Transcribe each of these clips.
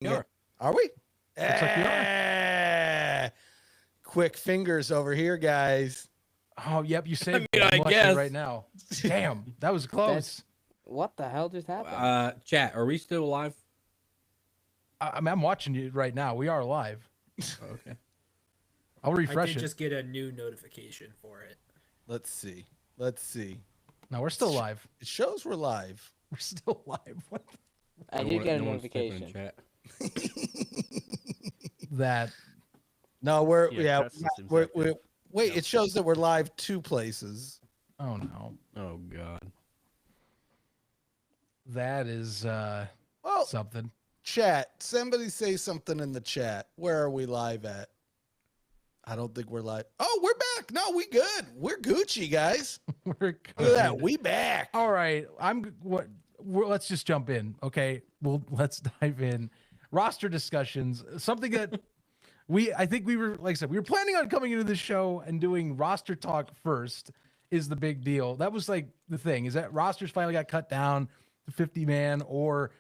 Yeah. Are we? Looks like we are. Quick fingers over here, guys. Oh, yep. You saved mean, I I'm watching guess. right now. Damn, that was close. What the hell just happened? Chat, are we still live? I'm watching you right now. We are live. Okay. I'll I refresh did it. just get a new notification for it. Let's see. No, we're still live. It shows we're live. We're still live. What I did get a notification. that? No, we're Yeah, that's the same thing. wait. It shows that we're live 2 places. Oh no, Oh God. that is Well, something. chat. Somebody say something in the chat. Where are we live at? I don't think we're live. Oh, we're back. No, we good. We're Gucci, guys. We're Look at that. We back. All right, let's just jump in. Okay, let's dive in. Roster discussions. Something that I think we were, like I said, we were planning on coming into this show and doing roster talk first. Is the big deal. That was like the thing, is that rosters finally got cut down to 50 man or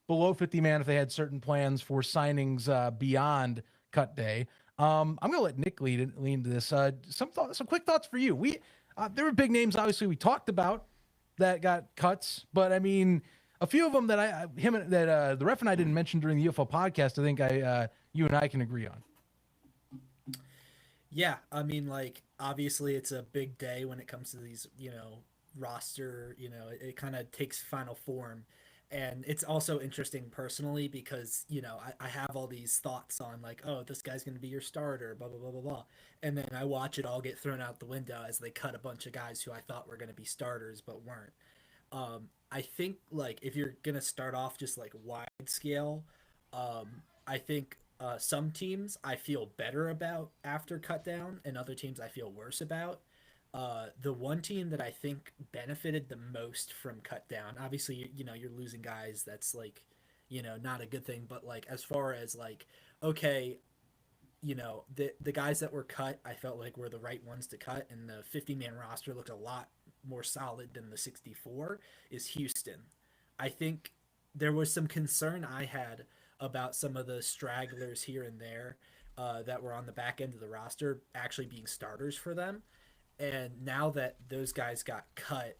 below 50 man if they had certain plans for signings beyond cut day. I'm gonna let Nick lean into this. Some quick thoughts for you. There were big names, obviously, we talked about that got cuts, but I mean, a few of them that the ref and I didn't mention during the UFL podcast. I think you and I can agree on. Yeah, I mean, like, obviously it's a big day when it comes to these, roster, it kind of takes final form. And it's also interesting personally because, I have all these thoughts on like, oh, this guy's going to be your starter, blah, blah, blah, blah, blah. And then I watch it all get thrown out the window as they cut a bunch of guys who I thought were going to be starters but weren't. I think, like, if you're going to start off just like wide scale, I think some teams I feel better about after cut down and other teams I feel worse about. The one team that I think benefited the most from cut down, obviously, you're losing guys. That's like, not a good thing. But like, as far as like, okay, the guys that were cut, I felt like were the right ones to cut. And the 50-man roster looked a lot more solid than the 64 is Houston. I think there was some concern I had about some of the stragglers here and there that were on the back end of the roster actually being starters for them. And now that those guys got cut,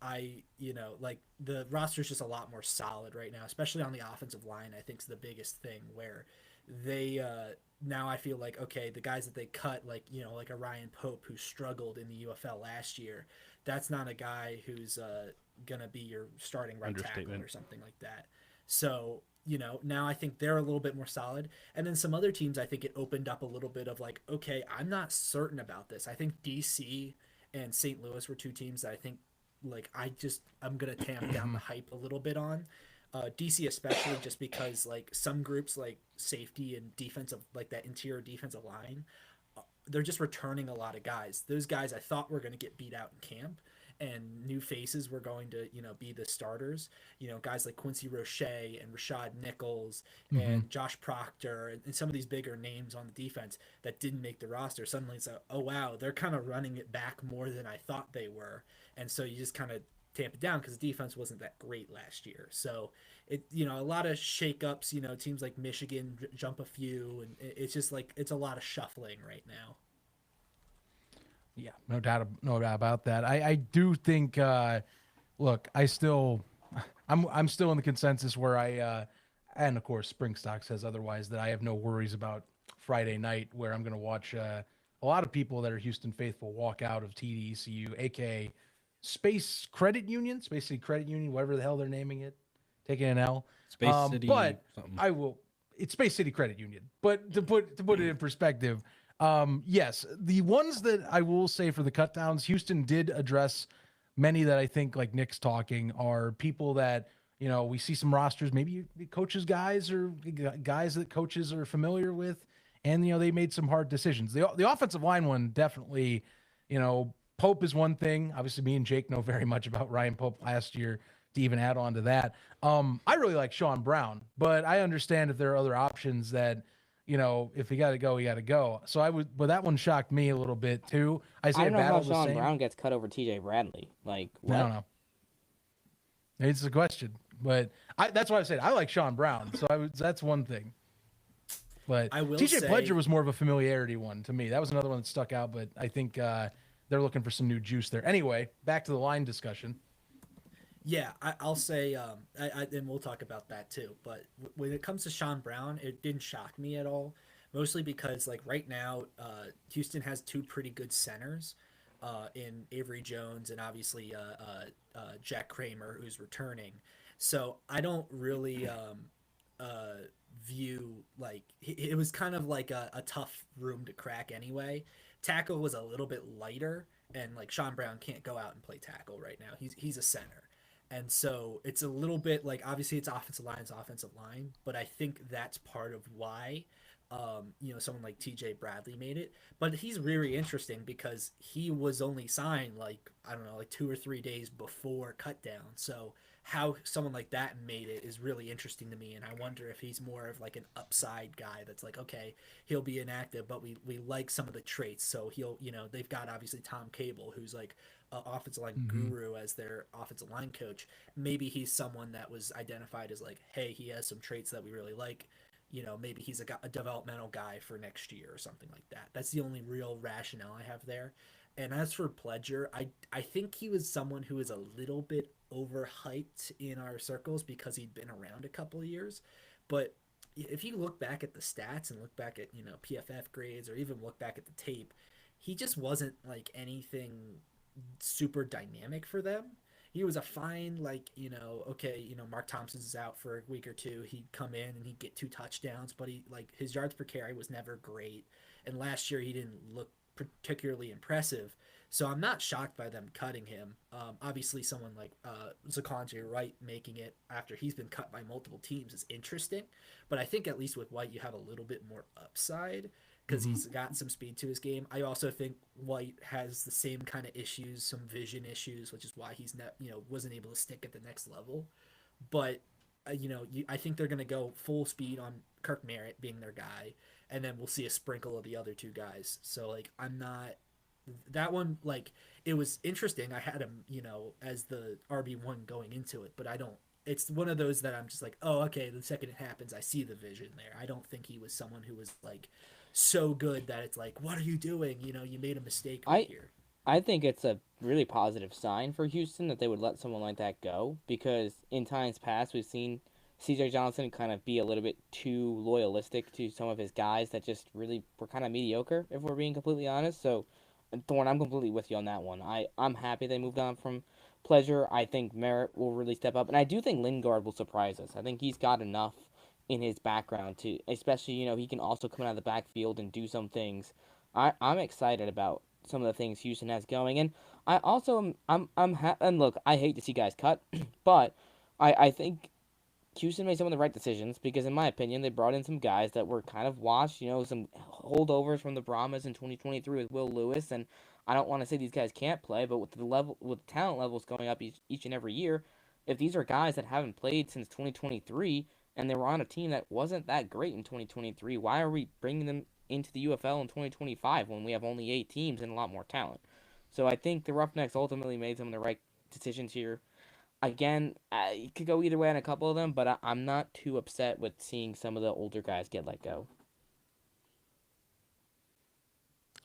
like the roster's just a lot more solid right now, especially on the offensive line. I think is the biggest thing where they now I feel like, okay, the guys that they cut, like, like a Ryan Pope who struggled in the UFL last year, that's not a guy who's gonna be your starting right tackle or something like that. So, now I think they're a little bit more solid. And then some other teams, I think it opened up a little bit of like, okay, I'm not certain about this. I think DC and St. Louis were 2 teams that I think, like, I'm going to tamp down the hype a little bit on. DC especially just because, like, some groups like safety and defensive, like that interior defensive line, they're just returning a lot of guys. Those guys I thought were going to get beat out in camp. And new faces were going to, be the starters. Guys like Quincy Roche and Rashad Nichols and Josh Proctor and some of these bigger names on the defense that didn't make the roster. Suddenly it's like, oh, wow, they're kind of running it back more than I thought they were. And so you just kind of tamp it down because the defense wasn't that great last year. So, a lot of shakeups, teams like Michigan jump a few. And it's just like it's a lot of shuffling right now. Yeah, no doubt about that. I do think. Look, I'm still in the consensus where and of course Springstock says otherwise, that I have no worries about Friday night, where I'm going to watch a lot of people that are Houston faithful walk out of TDECU, aka Space City Credit Union, whatever the hell they're naming it, taking an L. Space City. But something. It's Space City Credit Union. But to put it in perspective. Yes, the ones that I will say for the cut downs, Houston did address many that I think, like Nick's talking, are people that, we see some rosters, maybe coaches guys or guys that coaches are familiar with. And, they made some hard decisions. The offensive line one, definitely, Pope is one thing. Obviously me and Jake know very much about Ryan Pope last year to even add on to that. I really like Sean Brown, but I understand if there are other options that, if you got to go, you got to go. So but that one shocked me a little bit too. I don't know how Sean Brown gets cut over TJ Bradley. Like, what? I don't know. It's a question. But that's why I said I like Sean Brown. So that's one thing. But I will TJ say, Pledger was more of a familiarity one to me. That was another one that stuck out, but I think they're looking for some new juice there. Anyway, back to the line discussion. Yeah, I'll say, and we'll talk about that too. But when it comes to Sean Brown, it didn't shock me at all. Mostly because like right now, Houston has two pretty good centers, in Avery Jones and obviously Jack Kramer, who's returning. So I don't really view like it was kind of like a tough room to crack anyway. Tackle was a little bit lighter, and like Sean Brown can't go out and play tackle right now. He's a center. And so it's a little bit like, obviously it's offensive line, but I think that's part of why, someone like TJ Bradley made it. But he's really interesting because he was only signed like 2 or 3 days before cutdown. So how someone like that made it is really interesting to me. And I wonder if he's more of like an upside guy that's like, okay, he'll be inactive, but we like some of the traits. So he'll, they've got obviously Tom Cable, who's like, offensive line guru as their offensive line coach. Maybe he's someone that was identified as like, hey, he has some traits that we really like. Maybe he's a developmental guy for next year or something like that. That's the only real rationale I have there. And as for Pledger, I think he was someone who is a little bit overhyped in our circles because he'd been around a couple of years. But if you look back at the stats and look back at, PFF grades or even look back at the tape, he just wasn't like anything super dynamic for them. He was a fine, Mark Thompson's out for a week or two. He'd come in and he'd get 2 touchdowns, but his yards per carry was never great. And last year he didn't look particularly impressive. So I'm not shocked by them cutting him. Obviously someone like Zaquandre Wright making it after he's been cut by multiple teams is interesting. But I think at least with White, you have a little bit more upside because he's got some speed to his game. I also think White has the same kind of issues, some vision issues, which is why he's not, wasn't able to stick at the next level. But, I think they're going to go full speed on Kirk Merritt being their guy, and then we'll see a sprinkle of the other 2 guys. So, I'm not – that one, it was interesting. I had him, as the RB1 going into it, but I don't – it's one of those that I'm just like, oh, okay, the second it happens, I see the vision there. I don't think he was someone who was, so good that it's like, what are you doing? You made a mistake right here. I think it's a really positive sign for Houston that they would let someone like that go, because in times past we've seen CJ Johnson kind of be a little bit too loyalistic to some of his guys that just really were kind of mediocre, if we're being completely honest. So, Thorne, I'm completely with you on that one. I'm happy they moved on from Pledger. I think Merritt will really step up, and I do think Lingard will surprise us. I think he's got enough in his background to, especially, he can also come out of the backfield and do some things. I'm excited about some of the things Houston has going, and I also and look, I hate to see guys cut, but I think Houston made some of the right decisions because, in my opinion, they brought in some guys that were kind of washed, some holdovers from the Brahmas in 2023 with Will Lewis, and I don't want to say these guys can't play, but with the talent levels going up each and every year, if these are guys that haven't played since 2023 and they were on a team that wasn't that great in 2023, why are we bringing them into the UFL in 2025 when we have only 8 teams and a lot more talent? So I think the Roughnecks ultimately made some of the right decisions here. Again, it could go either way on a couple of them, but I'm not too upset with seeing some of the older guys get let go.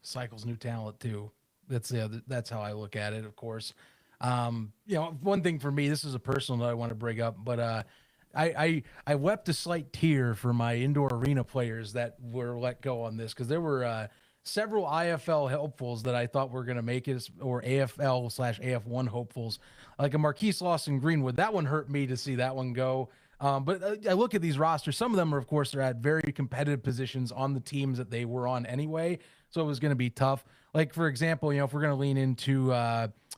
Cycles new talent too. That's how I look at it, of course. One thing for me, this is a personal note I want to bring up, but I wept a slight tear for my indoor arena players that were let go on this, because there were several IFL hopefuls that I thought were going to make it, or AFL/AF1 hopefuls, like a Marquise Lawson Greenwood. That one hurt me to see that one go. But I look at these rosters. Some of them are, of course, they're at very competitive positions on the teams that they were on anyway. So it was going to be tough. Like, for example, if we're going to lean into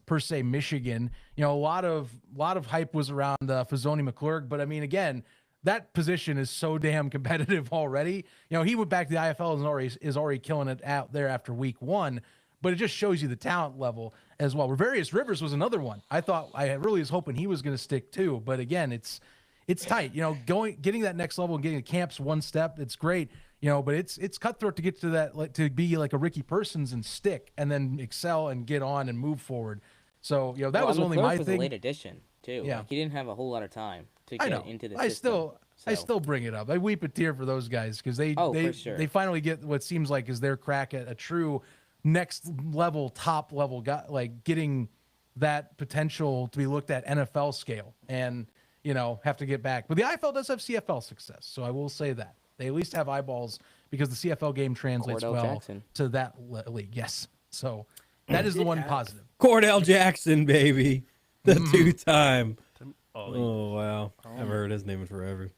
per se Michigan, a lot of hype was around Fazoni McClurg. But I mean, again, that position is so damn competitive already. He went back to the IFL and is already killing it out there after week 1. But it just shows you the talent level as well. Reverius Rivers was another one. I really was hoping he was going to stick too. But again, it's tight. Getting that next level and getting the camps one step, it's great. But it's cutthroat to get to that, to be like a Ricky Persons and stick and then excel and get on and move forward. So that was only my thing. A late addition too. Yeah. Like, he didn't have a whole lot of time to I get know. into the I system. I So- still bring it up. I weep a tear for those guys because for sure. they finally get what seems like is their crack at a true next level, top level guy, like getting that potential to be looked at NFL scale, and have to get back. But the IFL does have CFL success, so I will say that they at least have eyeballs because the CFL game translates Cordell well Jackson. to that league. Yes, so that is the did one have- positive. Cordell Jackson, baby. The Mm-hmm. two-time. Oh, Oh, wow. I've heard his name in forever.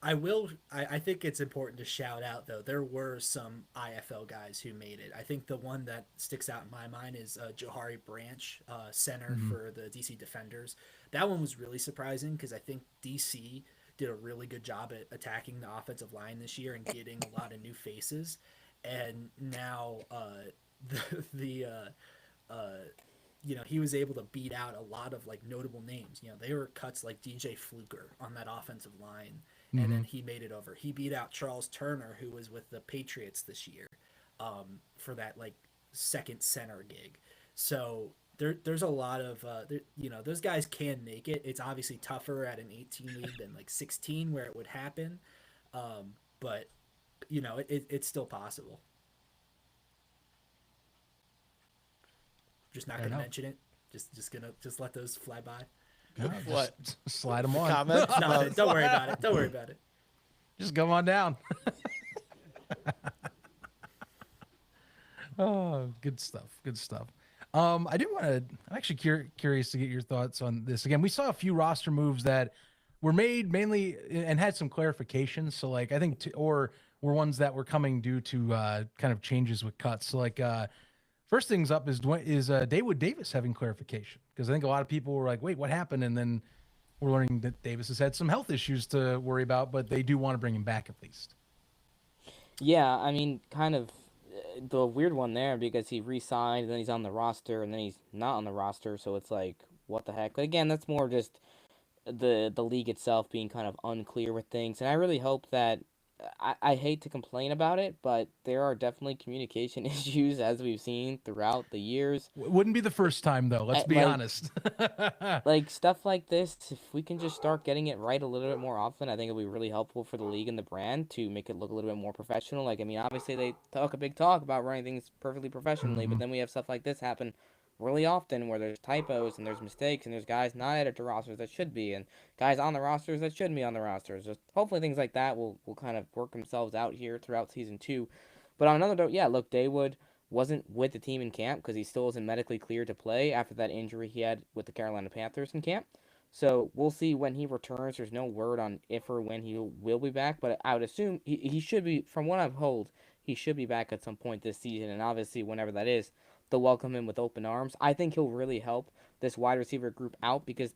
I think it's important to shout out, though, there were some IFL guys who made it. I think the one that sticks out in my mind is Johari Branch, center for the DC Defenders. That one was really surprising because I think DC did a really good job at attacking the offensive line this year and getting a lot of new faces. And now he was able to beat out a lot of like notable names. They were cuts like DJ Fluker on that offensive line. And then he made it over. He beat out Charles Turner, who was with the Patriots this year, for that like second center gig. So there's a lot of those guys can make it. It's obviously tougher at an 18 league than like 16 where it would happen, but it's still possible. Just not gonna mention it. Just gonna let those fly by. No, What? just slide them on. Comments? No, don't worry about it. Don't worry about it. Just go on down. Oh, good stuff. Good stuff. I do want to. I'm actually curious to get your thoughts on this. Again, we saw a few roster moves that were made mainly and had some clarifications. So, like, I think, or were ones that were coming due to kind of changes with cuts. So, like, first things up is Dawood Davis having clarification, because I think a lot of people were like, "Wait, what happened?" And then we're learning that Davis has had some health issues to worry about, but they do want to bring him back at least. Yeah, I mean, kind of the weird one there because he re-signed and then he's on the roster and then he's not on the roster, so it's like, what the heck? But again, that's more just the league itself being kind of unclear with things, and I really hope that I hate to complain about it, but there are definitely communication issues as we've seen throughout the years. Wouldn't be the first time though. Let's be honest. Like stuff like this, if we can just start getting it right a little bit more often, I think it'll be really helpful for the league and the brand to make it look a little bit more professional. Like, I mean, obviously they talk a big talk about running things perfectly professionally, but then we have stuff like this happen really often where there's typos and there's mistakes and there's guys not added to rosters that should be and guys on the rosters that shouldn't be on the rosters. Just hopefully things like that will kind of work themselves out here throughout season 2. But on another note, yeah, look, Dawood wasn't with the team in camp because he still isn't medically cleared to play after that injury he had with the Carolina Panthers in camp. So we'll see when he returns. There's no word on if or when he will be back, but I would assume he should be, from what I've heard, he should be back at some point this season, and obviously whenever that is, they'll welcome him with open arms. I think he'll really help this wide receiver group out because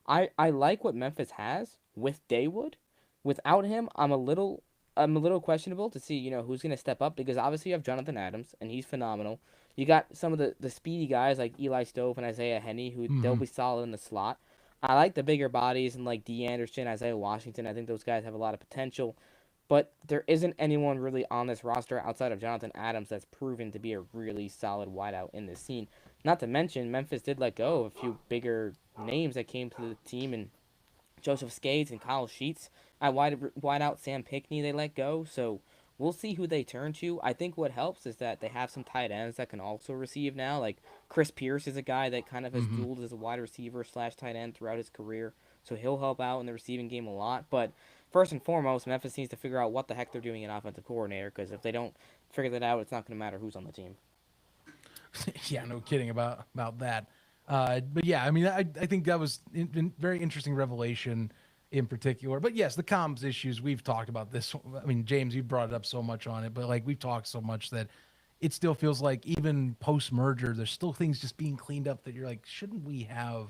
I like what Memphis has with Dawood. Without him, I'm a little questionable to see who's going to step up, because obviously you have Jonathan Adams and he's phenomenal. You got some of the speedy guys like Eli Stove and Isaiah Henney who they'll be solid in the slot. I like the bigger bodies and like D. Anderson, Isaiah Washington. I think those guys have a lot of potential. But there isn't anyone really on this roster outside of Jonathan Adams that's proven to be a really solid wideout in this scene. Not to mention, Memphis did let go of a few bigger names that came to the team, and Joseph Skades and Kyle Sheets. At wideout Sam Pinkney they let go, so we'll see who they turn to. I think what helps is that they have some tight ends that can also receive now. Like Chris Pierce is a guy that kind of has dueled as a wide receiver / tight end throughout his career, so he'll help out in the receiving game a lot. But first and foremost, Memphis needs to figure out what the heck they're doing in offensive coordinator, because if they don't figure that out, it's not going to matter who's on the team. Yeah, no kidding about that. But yeah, I mean, I think that was very interesting revelation in particular. But yes, the comms issues, we've talked about this. I mean, James, you brought it up so much on it, but like we've talked so much that it still feels like even post-merger, there's still things just being cleaned up that you're like, shouldn't we have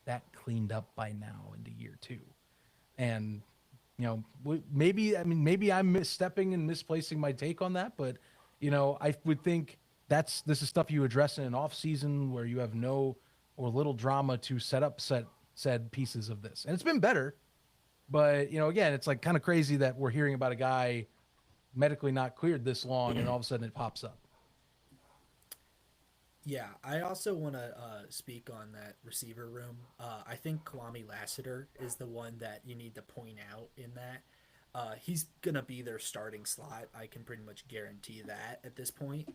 that cleaned up by now into year 2? And maybe I'm misstepping and misplacing my take on that, but I would think this is stuff you address in an off season where you have no or little drama to set up said pieces of this, and it's been better. But again, it's like kind of crazy that we're hearing about a guy medically not cleared this long, and all of a sudden it pops up. Yeah, I also want to speak on that receiver room. I think Kwame Lassiter is the one that you need to point out in that. He's going to be their starting slot. I can pretty much guarantee that at this point.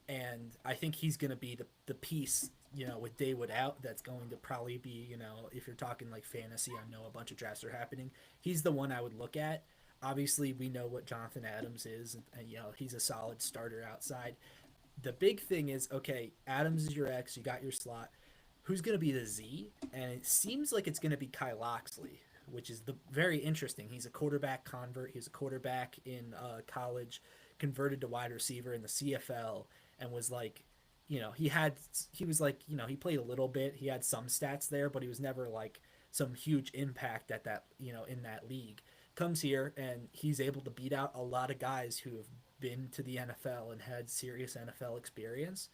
And I think he's going to be the piece, with Daywood out, that's going to probably be, if you're talking like fantasy, I know a bunch of drafts are happening. He's the one I would look at. Obviously, we know what Jonathan Adams is, and he's a solid starter outside. The big thing is, okay, Adams is your X, you got your slot. Who's going to be the Z? And it seems like it's going to be Kyle Loxley, which is very interesting. He's a quarterback convert. He was a quarterback in college, converted to wide receiver in the CFL, and was like, he played a little bit. He had some stats there, but he was never like some huge impact at that, in that league. Comes here and he's able to beat out a lot of guys who have been to the NFL and had serious NFL experience.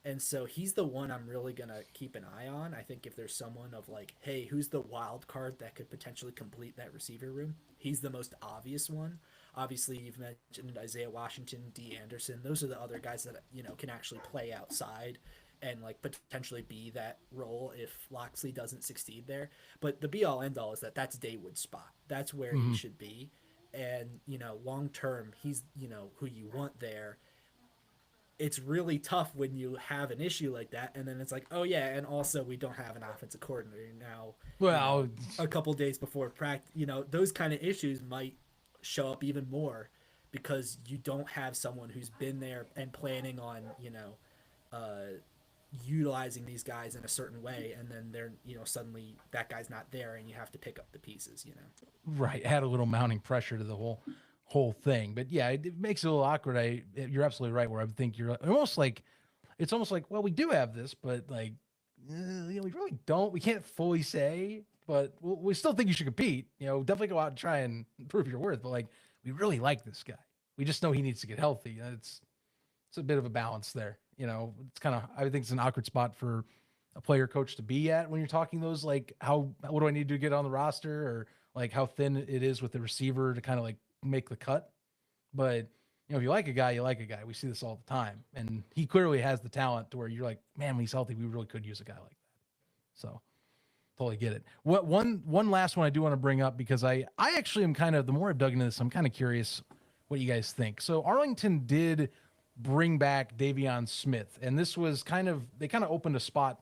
And so he's the one I'm really going to keep an eye on. I think if there's someone of like, hey, who's the wild card that could potentially complete that receiver room? He's the most obvious one. Obviously, you've mentioned Isaiah Washington, D. Anderson. Those are the other guys that, can actually play outside and like potentially be that role if Loxley doesn't succeed there. But the be all end all is that's Daywood's spot. That's where he should be. And, long term, he's, who you want there. It's really tough when you have an issue like that. And then it's like, oh, yeah. And also, we don't have an offensive coordinator now. Well, a couple days before practice, those kind of issues might show up even more because you don't have someone who's been there and planning on, utilizing these guys in a certain way, and then they're suddenly that guy's not there and you have to pick up the pieces. Right, add a little mounting pressure to the whole thing. But yeah, it makes it a little awkward. You're absolutely right. Where I think you're almost like, it's almost like, well, we do have this, but like, we really don't. We can't fully say, but we still think you should compete. Definitely go out and try and prove your worth. But like, we really like this guy. We just know he needs to get healthy. It's a bit of a balance there. It's kind of, I think it's an awkward spot for a player coach to be at when you're talking those, like, what do I need to get on the roster, or like how thin it is with the receiver to kind of like make the cut. But, if you like a guy, you like a guy. We see this all the time. And he clearly has the talent to where you're like, man, when he's healthy, we really could use a guy like that. So totally get it. One last one I do want to bring up, because I actually am kind of, the more I've dug into this, I'm kind of curious what you guys think. So Arlington did bring back Davion Smith, and this was they kind of opened a spot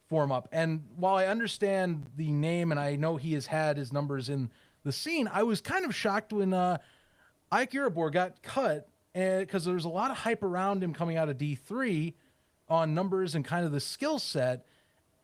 for him up. And while I understand the name and I know he has had his numbers in the scene, I was kind of shocked when Ike Urabor got cut, and because there was a lot of hype around him coming out of D3 on numbers and kind of the skill set.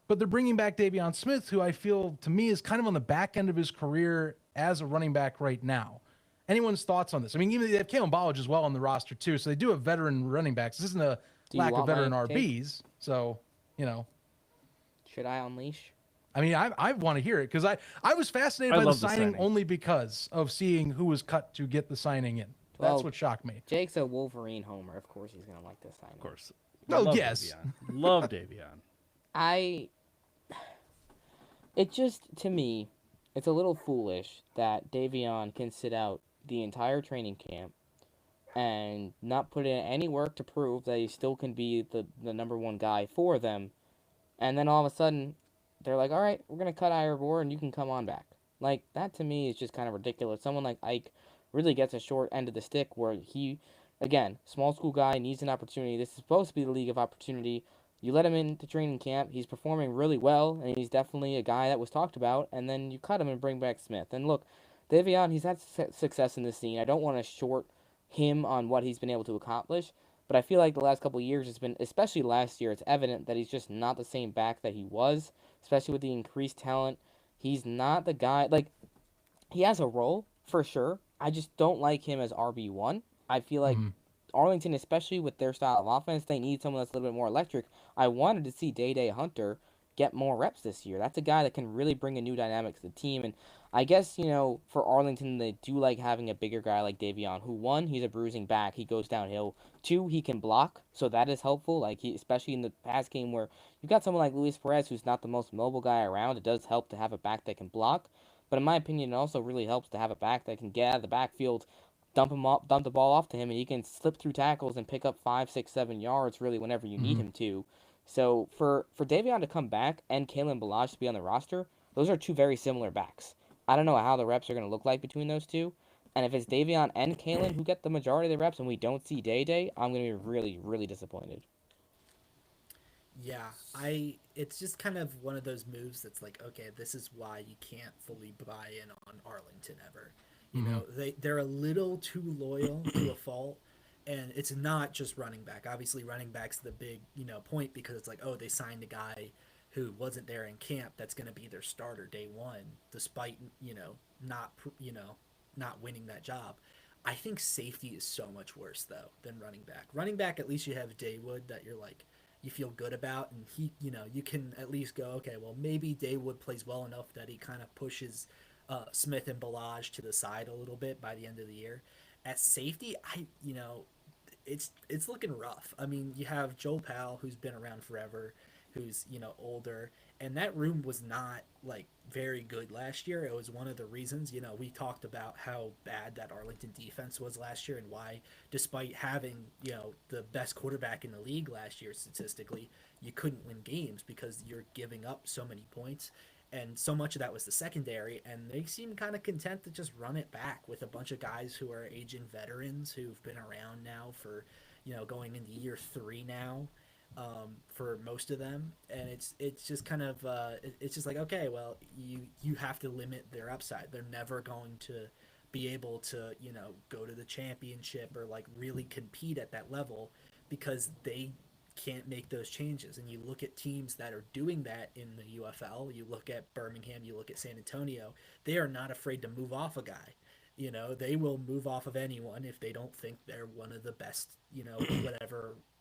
But they're bringing back Davion Smith, who I feel, to me, is kind of on the back end of his career as a running back right now. Anyone's thoughts on this? I mean, even they have Kalen Ballage as well on the roster too, so they do have veteran running backs. This isn't a lack of veteran RBs, so Should I unleash? I mean, I want to hear it, because I was fascinated by the signing only because of seeing who was cut to get the signing in. That's what shocked me. Jake's a Wolverine homer. Of course he's going to like this signing. Of course. Oh, yes. Davion. Love Davion. It just, to me, it's a little foolish that Davion can sit out the entire training camp and not put in any work to prove that he still can be the number one guy for them. And then all of a sudden, they're like, all right, we're going to cut Ivor and you can come on back. Like, that to me is just kind of ridiculous. Someone like Ike really gets a short end of the stick where he, again, small school guy, needs an opportunity. This is supposed to be the league of opportunity. You let him into training camp. He's performing really well, and he's definitely a guy that was talked about. And then you cut him and bring back Smith. And look, Davion, he's had success in this scene. I don't want to short him on what he's been able to accomplish, but I feel like the last couple of years it's been, especially last year, it's evident that he's just not the same back that he was, especially with the increased talent. He's not the guy, like, he has a role, for sure. I just don't like him as RB1. I feel like Arlington, especially with their style of offense, they need someone that's a little bit more electric. I wanted to see Day Hunter get more reps this year. That's a guy that can really bring a new dynamic to the team. And I guess, for Arlington, they do like having a bigger guy like Davion, who, one, he's a bruising back. He goes downhill. Two, he can block, so that is helpful. Like, especially in the pass game where you've got someone like Luis Perez, who's not the most mobile guy around. It does help to have a back that can block. But in my opinion, it also really helps to have a back that can get out of the backfield, dump the ball off to him, and he can slip through tackles and pick up 5, 6, 7 yards really whenever you need him to. So for Davion to come back and Kalen Balaj to be on the roster, those are two very similar backs. I don't know how the reps are going to look like between those two. And if it's Davion and Kalen who get the majority of the reps and we don't see Day, I'm going to be really, really disappointed. Yeah, it's just kind of one of those moves that's like, okay, this is why you can't fully buy in on Arlington ever. You know, they're a little too loyal to a fault, and it's not just running back. Obviously, running back's the big, point, because it's like, oh, they signed a guy who wasn't there in camp that's going to be their starter day one, despite, not, not winning that job. I think safety is so much worse though than running back. Running back, at least you have Daywood that you're like, you feel good about, and he, you can at least go, okay, well, maybe Daywood plays well enough that he kind of pushes Smith and Balaj to the side a little bit by the end of the year. At safety, it's looking rough. I mean, you have Joel Powell, who's been around forever, who's older, and that room was not like very good last year. It was one of the reasons, we talked about how bad that Arlington defense was last year, and why, despite having the best quarterback in the league last year statistically, you couldn't win games because you're giving up so many points. And so much of that was the secondary, and they seem kind of content to just run it back with a bunch of guys who are aging veterans who've been around now for, going into year 3 now, for most of them. And it's just kind of it's just like, okay, well, you have to limit their upside. They're never going to be able to go to the championship or like really compete at that level because they can't make those changes. And you look at teams that are doing that in the UFL, you look at Birmingham, you look at San Antonio, they are not afraid to move off a guy. They will move off of anyone if they don't think they're one of the best,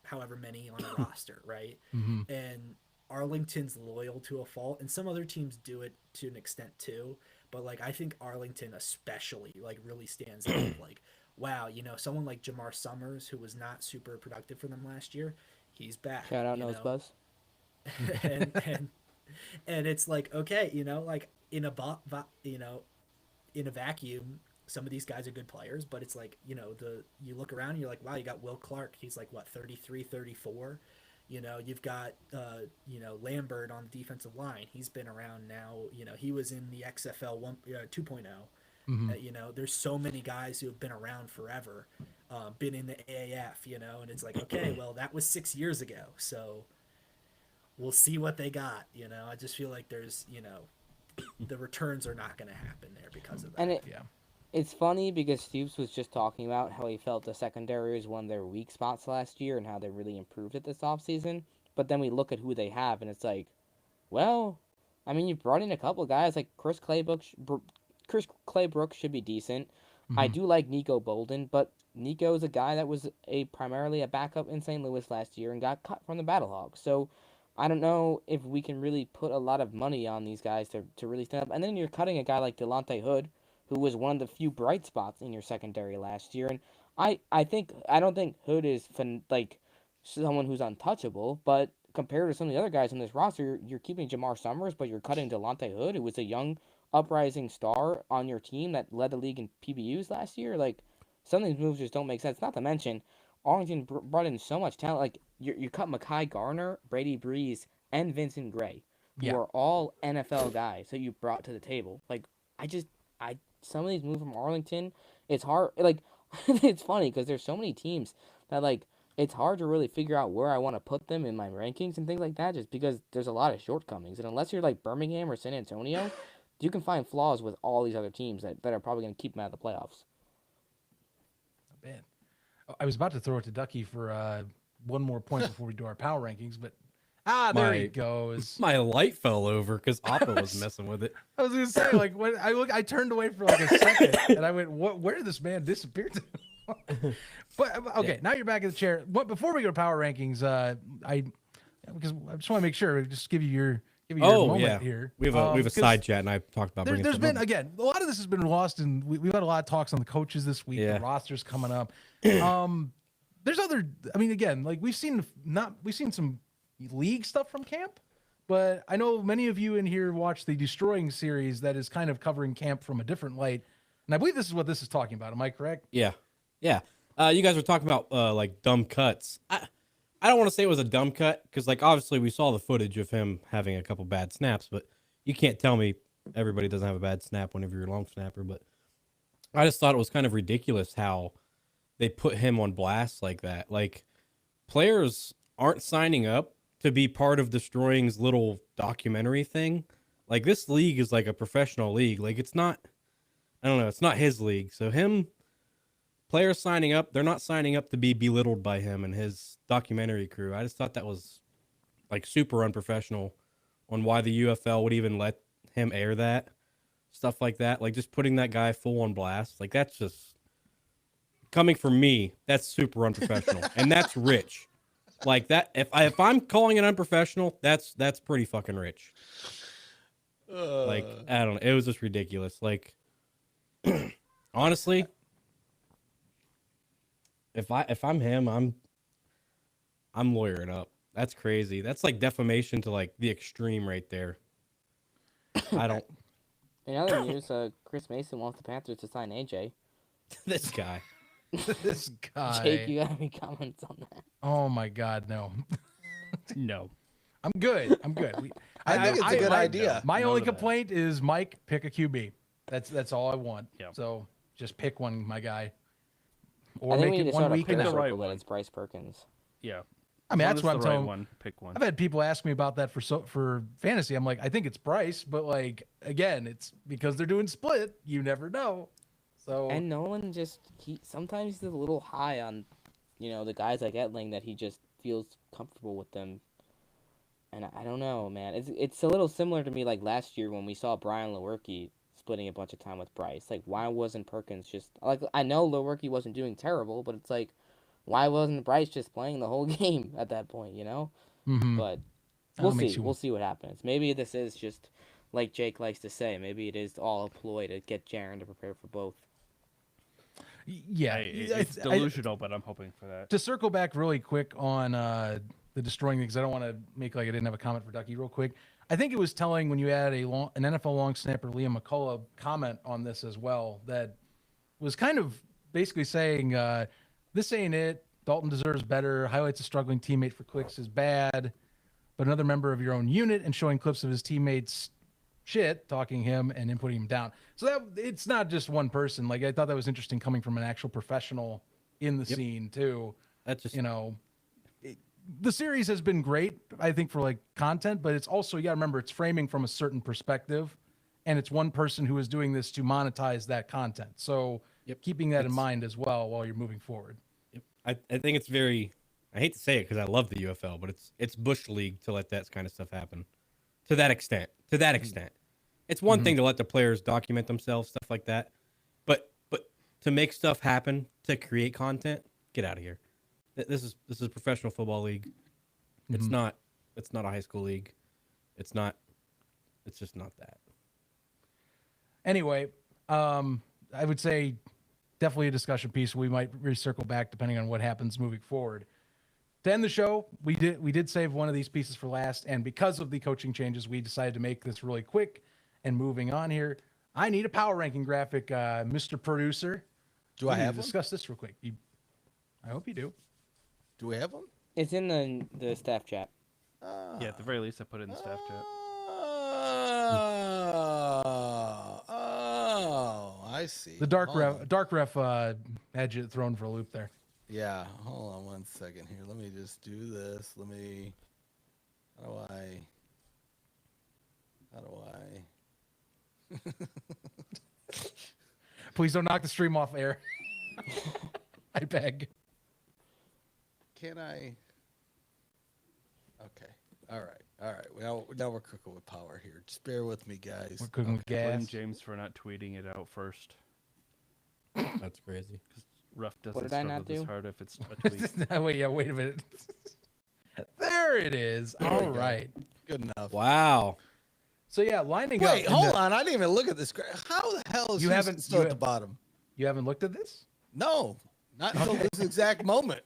however many on a roster, right? And Arlington's loyal to a fault, and some other teams do it to an extent too, but like I think Arlington especially like really stands out. Like, wow, someone like Jamar Summers, who was not super productive for them last year, he's back. Shout out Nosebuzz. and it's like, okay, like in a vacuum, some of these guys are good players, but it's like, you look around and you're like, wow, you got Will Clark. He's like, what, 33, 34? You've got, Lambert on the defensive line. He's been around now. He was in the XFL 2.0. There's so many guys who have been around forever, been in the AAF, and it's like, okay, well, that was 6 years ago. So we'll see what they got. I just feel like there's, the returns are not going to happen there because of that. And it's funny because Stoops was just talking about how he felt the secondary was one of their weak spots last year and how they really improved it this offseason. But then we look at who they have, and it's like, well, I mean, you brought in a couple of guys like Chris Claybrook should be decent. I do like Nico Bolden, but Nico's a guy that was primarily a backup in St. Louis last year and got cut from the Battlehawks. So I don't know if we can really put a lot of money on these guys to really stand up. And then you're cutting a guy like Delonte Hood, who was one of the few bright spots in your secondary last year. And I don't think Hood is like someone who's untouchable, but compared to some of the other guys on this roster, you're keeping Jamar Summers, but you're cutting Delonte Hood, who was a young uprising star on your team that led the league in PBUs last year. Like, some of these moves just don't make sense. Not to mention, Arlington brought in so much talent. Like, you cut Mekhi Garner, Brady Breeze, and Vincent Gray, who are all NFL guys that you brought to the table. Like, some of these moves from Arlington, it's hard. Like, it's funny because there's so many teams that, like, it's hard to really figure out where I want to put them in my rankings and things like that, just because there's a lot of shortcomings. And unless you're like Birmingham or San Antonio, you can find flaws with all these other teams that are probably going to keep them out of the playoffs. Man, I was about to throw it to Ducky for one more point before we do our power rankings, but there he goes. My light fell over because Appa was messing with it. I was gonna say, like, when I turned away for like a second, and I went, where did this man disappear to? But okay, now you're back in the chair. But before we go to power rankings, because I just want to make sure, just give you your moment here. We have a side chat, and I talked about bringing. There's been again a lot of this has been lost, and we've had a lot of talks on the coaches this week. The rosters coming up. There's other. I mean, again, like we've seen some league stuff from camp, but I know many of you in here watched the Destroying series that is kind of covering camp from a different light, and I believe this is what this is talking about. Am I correct? Yeah. You guys were talking about like dumb cuts. I I don't want to say it was a dumb cut because, like, obviously we saw the footage of him having a couple bad snaps, but you can't tell me everybody doesn't have a bad snap whenever you're a long snapper. But I just thought it was kind of ridiculous how they put him on blast like that. Like, players aren't signing up to be part of Destroying's little documentary thing. Like, this league is like a professional league. Like, it's not, I don't know, it's not his league. So players signing up, they're not signing up to be belittled by him and his documentary crew. I just thought that was like super unprofessional on why the UFL would even let him air that stuff like that. Like, just putting that guy full on blast. Like, that's just coming from me. That's super unprofessional. And that's rich. Like that. If I'm calling it unprofessional, that's pretty fucking rich. Like, I don't know. It was just ridiculous. Like, honestly, if I'm him, I'm lawyering up. That's crazy. That's like defamation to like the extreme right there. I don't. In other news, Chris Mason wants the Panthers to sign AJ. This guy. This guy. Jake, you got any comments on that? Oh my God, no. No. I'm good. I think it's a good idea. My None only of that. complaint is Mike, pick a QB. That's all I want. Yeah. So just pick one, my guy. I Or think we make need it to one start a week prayer and the circle right that one. it's Bryce Perkins. Yeah. I mean, As that's long what as I'm the right telling. one. Pick one. I've had people ask me about that for fantasy. I'm like, I think it's Bryce, but like again, it's because they're doing split. You never know. So And Nolan sometimes he's a little high on, the guys like Etling that he just feels comfortable with them. And I don't know, man. It's a little similar to me like last year when we saw Brian Lewerke splitting a bunch of time with Bryce. Like, why wasn't Perkins just like, I know Lewerke wasn't doing terrible, but it's like, why wasn't Bryce just playing the whole game at that point, mhm. But That we'll makes see. you- We'll see what happens. Maybe this is just like Jake likes to say. Maybe it is all a ploy to get Jaron to prepare for both. yeah, It's delusional, but I'm hoping for that. to circle back really quick on the destroying things, I don't want to make like I didn't have a comment for Ducky real quick. I think it was telling when you had an NFL long snapper, Liam McCullough, comment on this as well, that was kind of basically saying, this ain't it. Dalton deserves better. Highlights a struggling teammate for clicks is bad, but another member of your own unit and showing clips of his teammates shit, talking him and then putting him down. So that it's not just one person. Like, I thought that was interesting coming from an actual professional in the scene too. That's just The series has been great, I think, for like content, but it's also, you got to remember, it's framing from a certain perspective, and it's one person who is doing this to monetize that content. So keeping that in mind as well while you're moving forward. I think it's very, I hate to say it because I love the UFL, but it's Bush League to let that kind of stuff happen. To that extent. It's one thing to let the players document themselves, stuff like that. But to make stuff happen, to create content, get out of here. This is a professional football league. It's not a high school league. It's just not that. Anyway, I would say definitely a discussion piece. We might recircle back depending on what happens moving forward. To end the show, we did save one of these pieces for last, and because of the coaching changes, we decided to make this really quick and moving on here. I need a power ranking graphic, Mr. Producer. Do I We need to have one? discuss this real quick? I hope you do. Do we have one? It's in the staff chat. Yeah, at the very least, I put it in the staff chat. I see. The dark Hold ref had you thrown for a loop there. Yeah, hold on 1 second here. Let me just do this. How do I? Please don't knock the stream off air. I beg. Can I? Okay. All right. Well, now we're cooking with power here. Just bear with me, guys. We're cooking with Blame gas. James for not tweeting it out first. That's crazy. Rough doesn't What did I struggle not this do? hard if it's a tweet. Wait a minute. There it is. All right. Good enough. Wow. So yeah, lining up. Wait, hold on. I didn't even look at this. How the hell is You Houston haven't- still you at the ha- bottom? You haven't looked at this? No, not until this exact moment.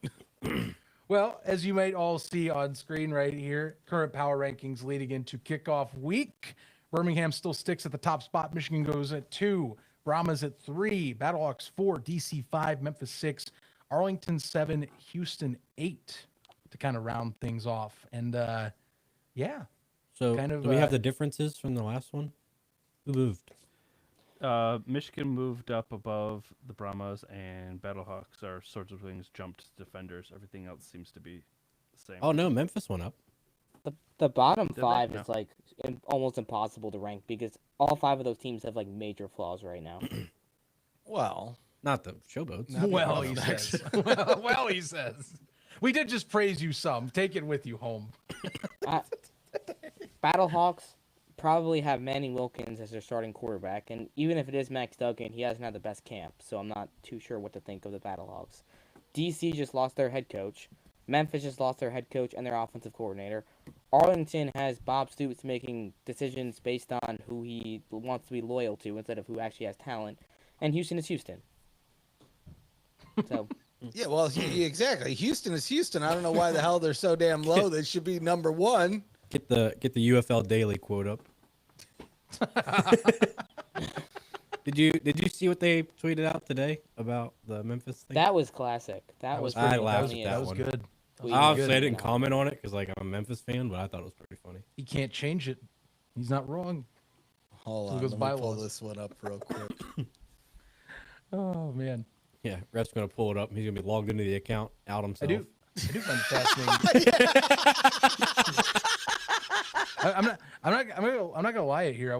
Well, as you might all see on screen right here, current power rankings leading into kickoff week. Birmingham still sticks at the top spot. Michigan goes at 2. Brahmas at 3. Battlehawks 4. DC 5. Memphis 6. Arlington 7. Houston 8. to kind of round things off. And yeah, So kind of, do we have the differences from the last one? Who moved? Michigan moved up above the Brahmas, and Battlehawks, our Swords of Wings, jumped to defenders. Everything else seems to be the same. Oh no, Memphis went up. The bottom they? five No. is like almost impossible to rank because all 5 of those teams have like major flaws right now. Well, Not the Showboats. Not well, the he Roughnecks. says. well, he says. We did just praise you some. Take it with you home. Battlehawks probably have Manny Wilkins as their starting quarterback, and even if it is Max Duggan, he hasn't had the best camp, so I'm not too sure what to think of the Battlehawks. DC just lost their head coach. Memphis just lost their head coach and their offensive coordinator. Arlington has Bob Stoops making decisions based on who he wants to be loyal to instead of who actually has talent. And Houston is Houston. So, yeah, well, exactly. Houston is Houston. I don't know why the hell they're so damn low. They should be number 1. Get the UFL Daily quote up. Did you see what they tweeted out today about the Memphis thing? that was classic. That was I pretty laughed funny at as That was one. good. we- Obviously, I good. didn't comment on it because like I'm a Memphis fan, but I thought it was pretty funny. He can't change it. He's not wrong. Hold So on, goes let me pull bylaws. this one up real quick. Oh man, Yeah, Ref's gonna pull it up. He's gonna be logged into the account, out I himself. do find it fascinating. I'm not gonna lie here.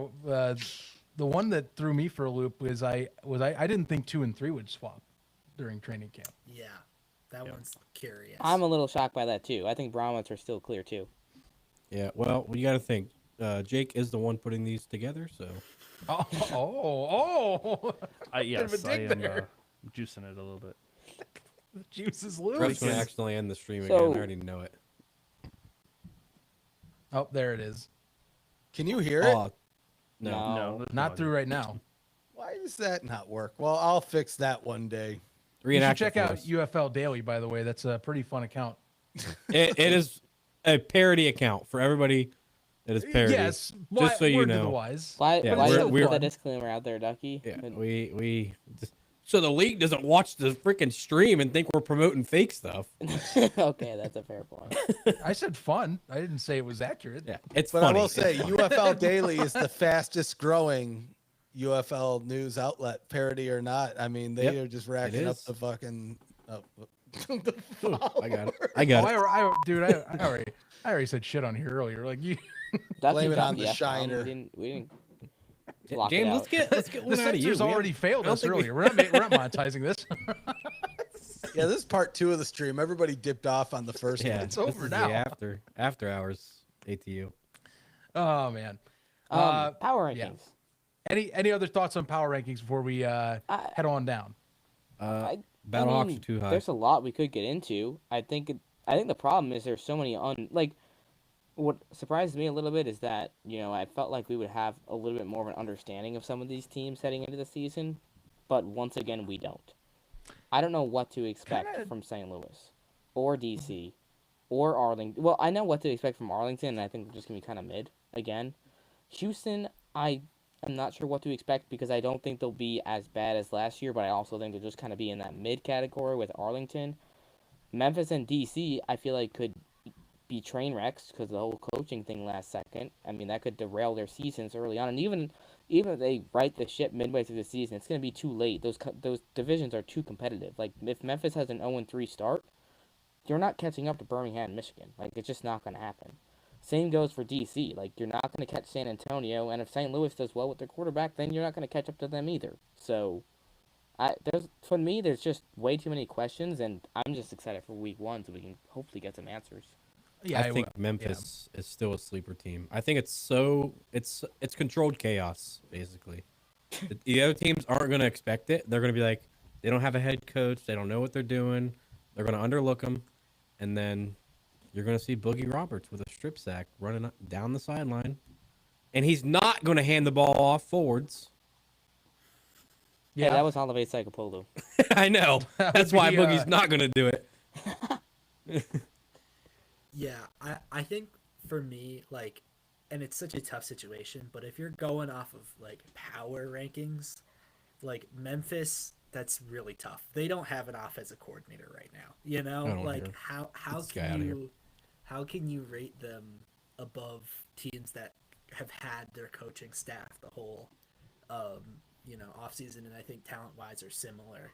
The one that threw me for a loop was I didn't think 2 and 3 would swap during training camp. Yeah, that one's curious. I'm a little shocked by that, too. I think Brahmas are still clear, too. Yeah, well, you got to think. Jake is the one putting these together, so Oh! Yes, Bit of a I dig am there. juicing it a little bit. The juice is Ref's loose. gonna accidentally end the stream So- again. I already know it. Oh, there it is. Can you hear it? Oh, no. No, there's Not no through audio. right now. Why does that not work? Well, I'll fix that one day. You should Reenact check it for out us. UFL Daily, by the way. That's a pretty fun account. It is a parody account for everybody that is parody. Yes, just so you word to the know. wise. Why, Yeah, why we're- did you we're- put that disclaimer out there, Ducky? Yeah, we so the league doesn't watch the freaking stream and think we're promoting fake stuff. Okay, that's a fair point. I said fun. I didn't say it was accurate. Yeah, it's But funny. I will It's say, funny. UFL Daily is the fastest growing UFL news outlet, parody or not. I mean, they Yep, are just racking up is. the fucking. Ooh, I got it. I Oh, got it. dude, I already said shit on here earlier. Like you, Ducky Blame it dropped on the F-bomb. Shiner. We didn't block it James, out. let's get the one out of you. censors We already haven't- failed I don't us think we- earlier. We're not monetizing this. Yeah, this is part 2 of the stream. Everybody dipped off on the first Yeah, one. It's this over is now. the after hours ATU. Oh man. Power yeah. rankings. Any other thoughts on power rankings before we head on down? Battlehawks mean, are too high. There's a lot we could get into. I think the problem is there's so many what surprises me a little bit is that, I felt like we would have a little bit more of an understanding of some of these teams heading into the season, but once again we don't. I don't know what to expect from St. Louis or DC or Arlington. Well, I know what to expect from Arlington, and I think we're just going to be kind of mid again. Houston, I'm not sure what to expect because I don't think they'll be as bad as last year, but I also think they'll just kind of be in that mid category with Arlington. Memphis and DC, I feel like could be train wrecks because of the whole coaching thing last second. I mean, that could derail their seasons early on, and even if they right the ship midway through the season, it's going to be too late. Those divisions are too competitive. Like if Memphis has an 0-3 start, you're not catching up to Birmingham and Michigan. Like it's just not going to happen. Same goes for DC. Like you're not going to catch San Antonio, and if St. Louis does well with their quarterback, then you're not going to catch up to them either. So, there's just way too many questions, and I'm just excited for week 1 so we can hopefully get some answers. Yeah, I think Memphis is still a sleeper team. I think it's controlled chaos basically. The other teams aren't going to expect it. They're going to be like, they don't have a head coach. They don't know what they're doing. They're going to underlook them, and then you're going to see Boogie Roberts with a strip sack running up, down the sideline, and he's not going to hand the ball off forwards. Yeah, that was Olive Psychopoulou. I know. That's why be, Boogie's not going to do it. Yeah, I think for me, like, and it's such a tough situation, but if you're going off of like power rankings, like Memphis that's really tough. They don't have an offensive coordinator right now. You I know, don't like either. how this guy outta here. how can you rate them above teams that have had their coaching staff the whole off season, and I think talent wise are similar.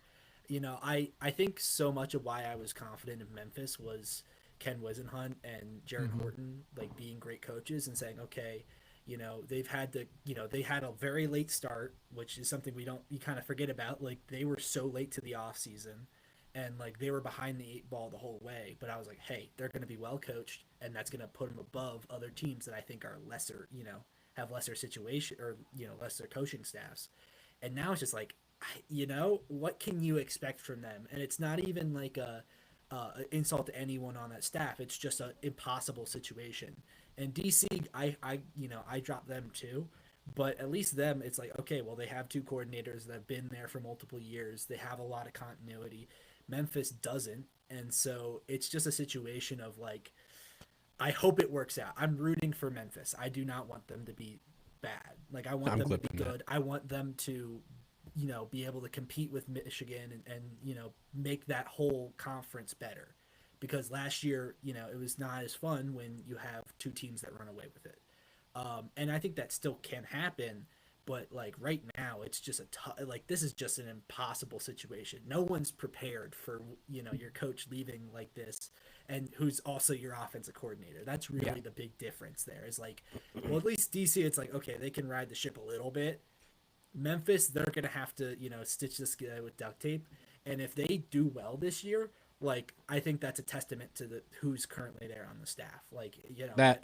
I think so much of why I was confident in Memphis was Ken Wisenhunt and Jared Horton like being great coaches and saying, okay, they've had they had a very late start, which is something you kind of forget about. Like they were so late to the off season, and like they were behind the 8 ball the whole way. But I was like, hey, they're going to be well coached, and that's going to put them above other teams that I think are lesser, have lesser situation or lesser coaching staffs. And now it's just like, what can you expect from them? And it's not even like a insult to anyone on that staff. It's just an impossible situation. And DC, I dropped them too, but at least them, it's like, okay, well, they have 2 coordinators that have been there for multiple years. They have a lot of continuity. Memphis doesn't, and so it's just a situation of like, I hope it works out. I'm rooting for Memphis. I do not want them to be bad. Like I want them to be good. I want them to be able to compete with Michigan and make that whole conference better, because last year it was not as fun when you have 2 teams that run away with it, and I think that still can happen, but like right now it's just this is just an impossible situation. No one's prepared for your coach leaving like this, and who's also your offensive coordinator. That's really the big difference there. Is like, well, at least DC, it's like, okay, they can ride the ship a little bit. Memphis, they're gonna have to stitch this guy with duct tape, and if they do well this year, like I think that's a testament to who's currently there on the staff. Like That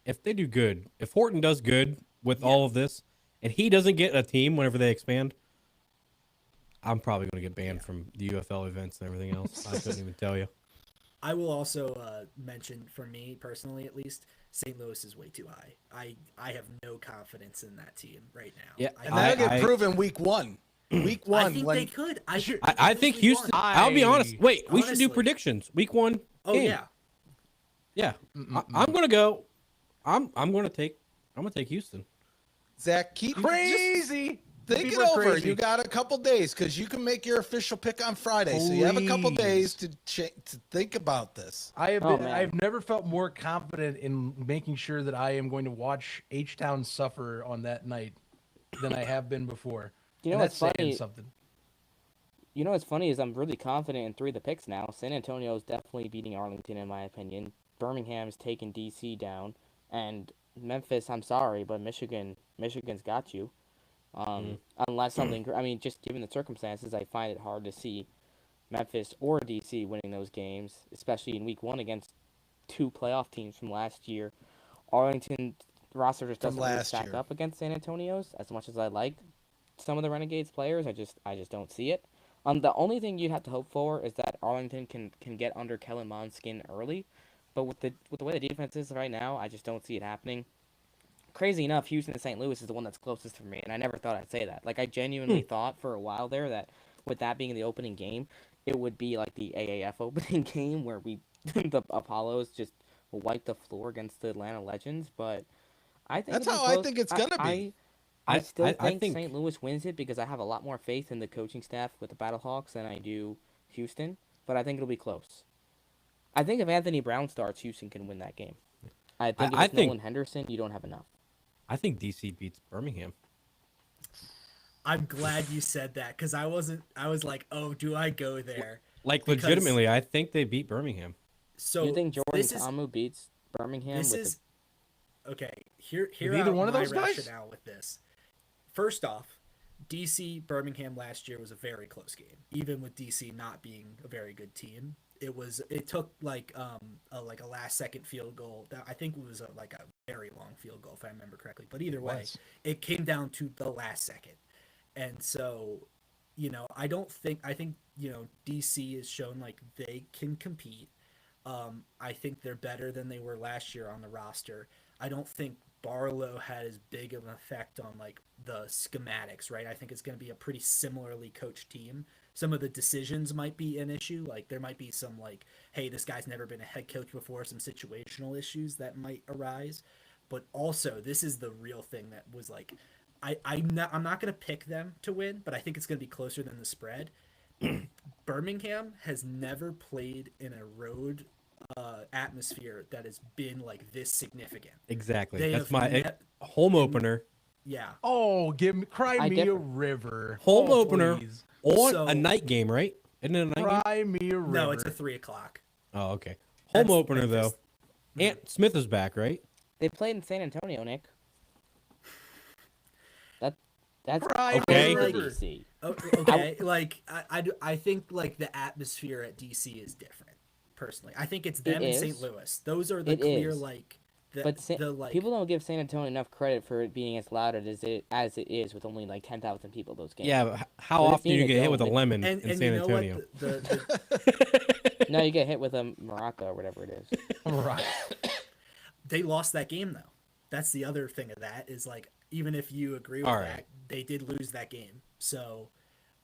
if they do good, if Horton does good with all of this, and he doesn't get a team whenever they expand, I'm probably going to get banned from the UFL events and everything else. I couldn't even tell you. I will also mention, for me personally at least, St. Louis is way too high. I have no confidence in that team right now. Yeah, and that'll get proven week 1. Week 1. I think they could. I think Houston. I'll be honest. Wait, we should do predictions. Week 1. Oh game. Yeah. I'm going to go. I'm going to take Houston. Zach, keep crazy. Think it over. Crazy. You got a couple days because you can make your official pick on Friday. So you have a couple days to think about this. I've never felt more confident in making sure that I am going to watch H-Town suffer on that night than I have been before. What's funny? What's funny is I'm really confident in 3 of the picks now. San Antonio is definitely beating Arlington in my opinion. Birmingham's taking DC down, and Memphis, I'm sorry, but Michigan's got you. Unless something, just given the circumstances, I find it hard to see Memphis or DC winning those games, especially in week 1 against 2 playoff teams from last year. Arlington roster just doesn't really stack up against San Antonio's as much as I like some of the Renegades players. I just don't see it. The only thing you'd have to hope for is that Arlington can get under Kellen Mond's skin early, but with the way the defense is right now, I just don't see it happening. Crazy enough, Houston and St. Louis is the one that's closest for me, and I never thought I'd say that. Like, I genuinely thought for a while there that with that being the opening game, it would be like the AAF opening game where the Apollos just wipe the floor against the Atlanta Legends, but I think that's how I think it's gonna be. I still think St. Louis wins it because I have a lot more faith in the coaching staff with the Battlehawks than I do Houston, but I think it'll be close. I think if Anthony Brown starts, Houston can win that game. I think if it's Nolan Henderson, you don't have enough. I think DC beats Birmingham. I'm glad you said that because I was like, oh, do I go there? Like, legitimately, I think they beat Birmingham. So you think Jordan Ta'amu beats Birmingham? Okay. Here either one of those guys? Rationale with this. First off, DC Birmingham last year was a very close game, even with DC not being a very good team. It took like a last second field goal that I think was a very long field goal if I remember correctly. But either way, it came down to the last second, and so I think DC has shown like they can compete. I think they're better than they were last year on the roster. I don't think Barlow had as big of an effect on like the schematics, right? I think it's going to be a pretty similarly coached team. Some of the decisions might be an issue. Like there might be some like, hey, this guy's never been a head coach before, some situational issues that might arise. But also, this is the real thing that was like, I'm not going to pick them to win, but I think it's going to be closer than the spread. Birmingham has never played in a road atmosphere that has been like this significant. Exactly. They That's have my ne- home opener. Yeah. Oh, cry I me differ. a river. Home Oh, opener please. on So- a night game, right? Isn't it a night game? Cry me a river. No, it's a 3:00. Oh, okay. Home That's opener Memphis. though. Ant Smith is back, right? They played in San Antonio, Nick. That's Cry me for a river. DC. Okay, like I think like the atmosphere at DC is different. Personally, I think it's them It and St. is. Louis. Those are the It clear is. like But like people don't give San Antonio enough credit for it being as loud as it is with only like 10,000 people at those games. Yeah, but how With it often do you being a get hit dome, with a like- lemon and in and San you know Antonio? what the No, you get hit with a maraca or whatever it is. Right. they lost that game though. That's the other thing of that is like even if you agree with All that, right. they did lose that game. So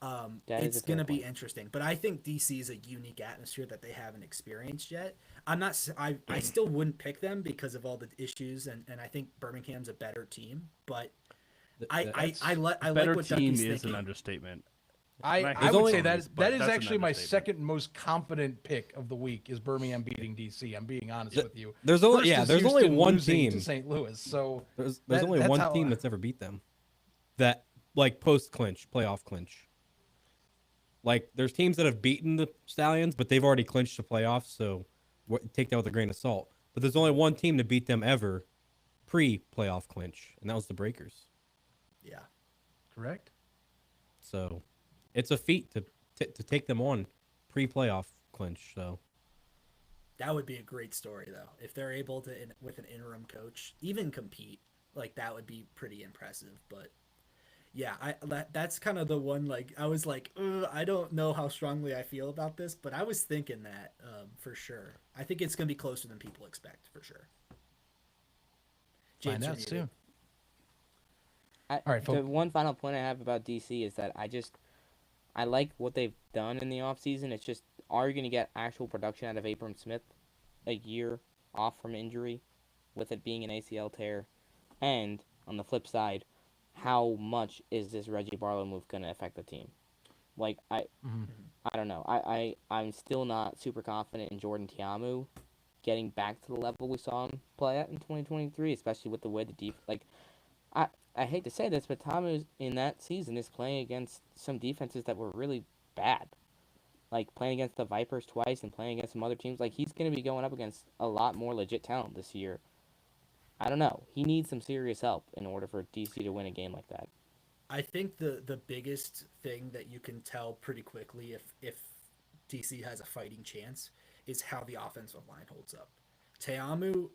That is it's a fair going to be point. interesting. But I think DC is a unique atmosphere that they haven't experienced yet. I still wouldn't pick them because of all the issues, and I think Birmingham's a better team. But I Better like what team Ducky's is thinking. an understatement. I There's would only- say that but is that's an actually my understatement. second most confident pick of the week is Birmingham beating DC. I'm being honest with you. There's only First is there's only Houston one losing team. to St. Louis. So There's That- only that's one how team I- that's ever beat them. That like post clinch, playoff clinch. Like there's teams that have beaten the Stallions, but they've already clinched the playoffs, so take that with a grain of salt. But there's only one team to beat them ever pre-playoff clinch, and that was the Breakers. Yeah. correct. So it's a feat to take them on pre-playoff clinch. So That would be a great story, though. If they're able to, with an interim coach, even compete, like that would be pretty impressive. But yeah, that's kind of the one. Like I was like, I don't know how strongly I feel about this, but I was thinking that for sure. I think it's gonna be closer than people expect, for sure. Find you're out muted. soon. All right, the folks. one final point I have about DC is that I like what they've done in the offseason. It's just, are you going to get actual production out of Abram Smith a year off from injury with it being an ACL tear? And on the flip side, how much is this Reggie Barlow move going to affect the team? Like, I don't know. I'm still not super confident in Jordan Tiamu getting back to the level we saw him play at in 2023, especially with the way I hate to say this, but Tamu in that season is playing against some defenses that were really bad. Like playing against the Vipers twice and playing against some other teams. Like he's going to be going up against a lot more legit talent this year. I don't know. He needs some serious help in order for DC to win a game like that. I think the biggest thing that you can tell pretty quickly if DC has a fighting chance is how the offensive line holds up. Teamu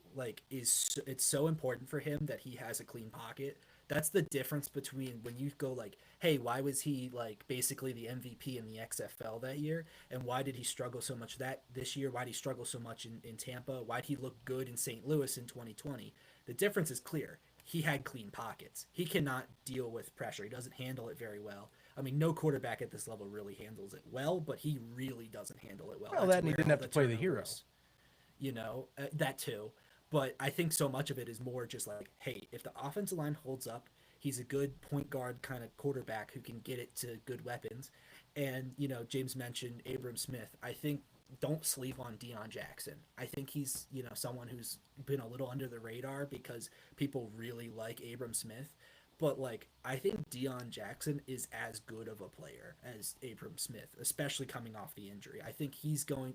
it's so important for him that he has a clean pocket. That's the difference between when you go like, hey, why was he like basically the MVP in the XFL that year, and why did he struggle so much this year? Why did he struggle so much in Tampa? Why did he look good in St. Louis in 2020? The difference is clear. He had clean pockets. He cannot deal with pressure. He doesn't handle it very well. I mean, no quarterback at this level really handles it well, but he really doesn't handle it well. Well, That's that and he where didn't all have to play the hero. turnovers, that too. But I think so much of it is more just like, hey, if the offensive line holds up, he's a good point guard kind of quarterback who can get it to good weapons. And, James mentioned Abram Smith. I think don't sleep on Deion Jackson. I think he's, someone who's been a little under the radar because people really like Abram Smith. But, I think Deion Jackson is as good of a player as Abram Smith, especially coming off the injury. I think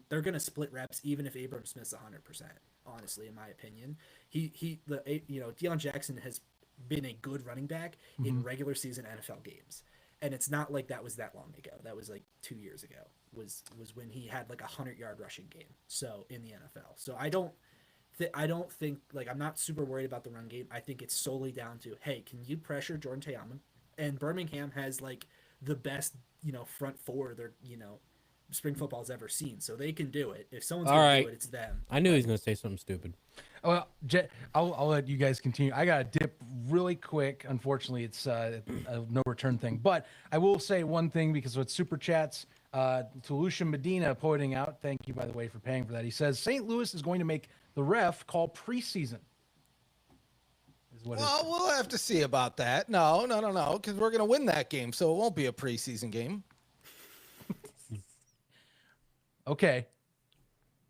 they're going to split reps even if Abram Smith's 100%, honestly, in my opinion. Deion Jackson has been a good running back in regular season NFL games. And it's not like that was that long ago. That was 2 years ago was when he had a 100-yard rushing game. So in the NFL. So I don't think I'm not super worried about the run game. I think it's solely down to, hey, can you pressure Jordan Teamu? And Birmingham has the best, front four spring football's ever seen. So they can do it. If someone's All going right. to do it, it's them. I knew he was going to say something stupid. Well, I'll let you guys continue. I got to dip really quick. Unfortunately, it's a no return thing. But I will say one thing because with Super Chats, to Lucian Medina pointing out, thank you, by the way, for paying for that. He says, St. Louis is going to make the ref call preseason. Is what Well, we'll have to see about that. No, because we're going to win that game, so it won't be a preseason game. Okay.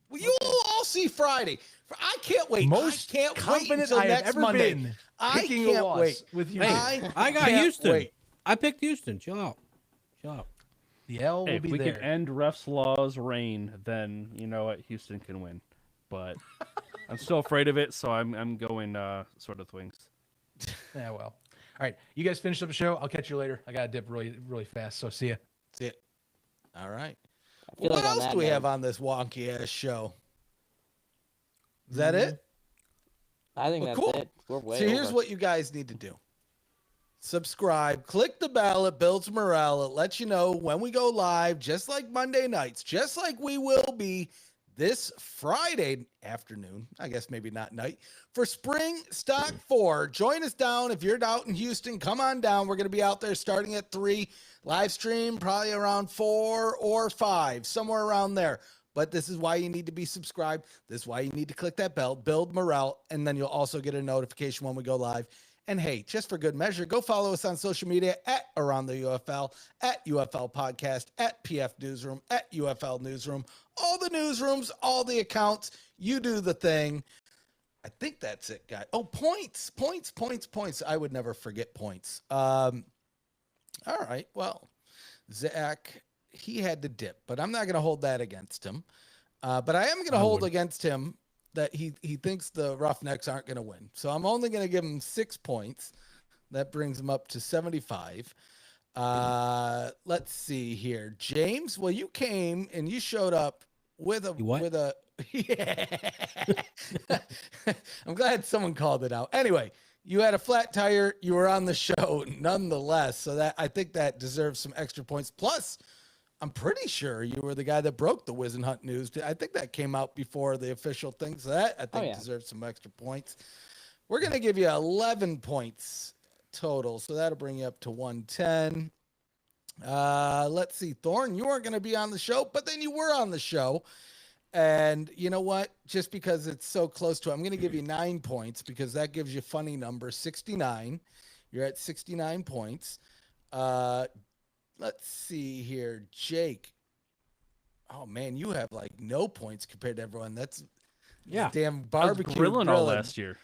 Well, you'll all see Friday. I can't wait. Most I can't wait confident until I have next ever Monday. been I picking a can't loss wait. with you. Hey, I got can't Houston. wait. I picked Houston. Chill out. Chill out. The L Hey, will if be we there. can end refs' laws reign, then you know what, Houston can win. But I'm still afraid of it, so I'm going sort of wings. Yeah, well. All right, you guys finish up the show. I'll catch you later. I got to dip really fast, so see ya. See it. All right. I feel What like on else that do we note, have on this wonky ass show? Is that it? I think Well, that's cool. it. We're way So here's over. what you guys need to do. Subscribe, click the bell. It builds morale. It lets you know when we go live, just like Monday nights, just like we will be this Friday afternoon. I guess maybe not night for Spring Stock 4. Join us down. If you're out in Houston, come on down. We're going to be out there starting at 3. Live stream probably around 4 or 5, somewhere around there. But this is why you need to be subscribed. This is why you need to click that bell, build morale, and then you'll also get a notification when we go live. And hey, just for good measure, go follow us on social media at Around the UFL, at UFL Podcast, at PF Newsroom, at UFL Newsroom. All the newsrooms, all the accounts. You do the thing. I think that's it, guys. Oh, points. I would never forget points. All right. Well, Zach, he had to dip, but I'm not going to hold that against him. But I am going to hold against him that he thinks the Roughnecks aren't going to win. So I'm only going to give him 6 points. That brings him up to 75. Let's see here. James, well, you came and you showed up with a, yeah. I'm glad someone called it out. Anyway, you had a flat tire. You were on the show nonetheless. So that, I think that deserves some extra points. Plus, I'm pretty sure you were the guy that broke the Wiz and Hunt news. I think that came out before the official thing. So that I think deserves some extra points. We're going to give you 11 points total. So that'll bring you up to 110. Let's see. Thorne, you weren't going to be on the show, but then you were on the show. And you know what? Just because it's so close to it, I'm going to give you 9 points because that gives you funny number 69. You're at 69 points. Let's see here. Jake. Oh, man, you have like no points compared to everyone. That's damn barbecue grilling all last year.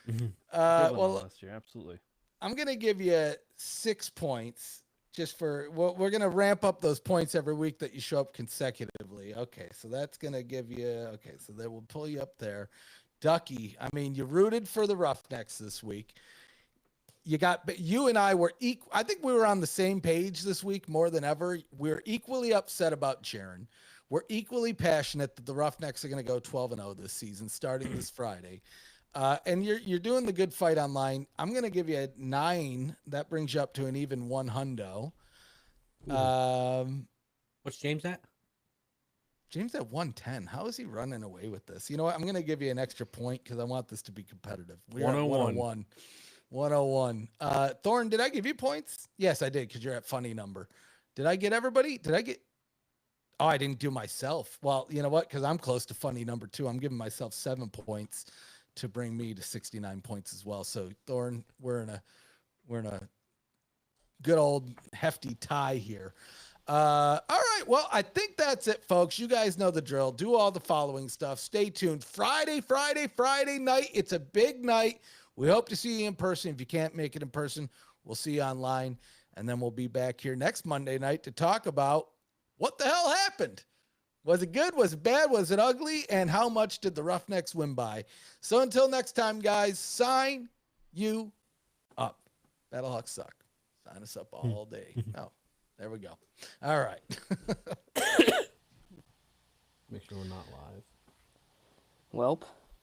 Well, last year, absolutely. I'm going to give you 6 points just for, well, we're going to ramp up those points every week that you show up consecutively. Okay, so that's going to give you, okay, so that will pull you up there. Ducky, I mean, you rooted for the Roughnecks this week. You and I were equal. I think we were on the same page this week more than ever. We're equally upset about Jaron. We're equally passionate that the Roughnecks are going to go 12-0 this season, starting this Friday. And you're doing the good fight online. I'm going to give you a 9. That brings you up to an even 100. What's James at? James at 110. How is he running away with this? You know what? I'm going to give you an extra point because I want this to be competitive. We're 101. 101. Thorne, did I give you points? Yes, I did because you're at funny number. Did I get everybody? Oh, I didn't do myself. Well, you know what? Because I'm close to funny number 2. I'm giving myself 7 points to bring me to 69 points as well. So Thorne, we're in a good old hefty tie here. All right. Well, I think that's it, folks. You guys know the drill. Do all the following stuff. Stay tuned. Friday night. It's a big night. We hope to see you in person. If you can't make it in person, we'll see you online. And then we'll be back here next Monday night to talk about what the hell happened. Was it good? Was it bad? Was it ugly? And how much did the Roughnecks win by? So until next time, guys, sign you up. Battlehawks suck. Sign us up all day. Oh, there we go. All right. Make sure we're not live. Welp.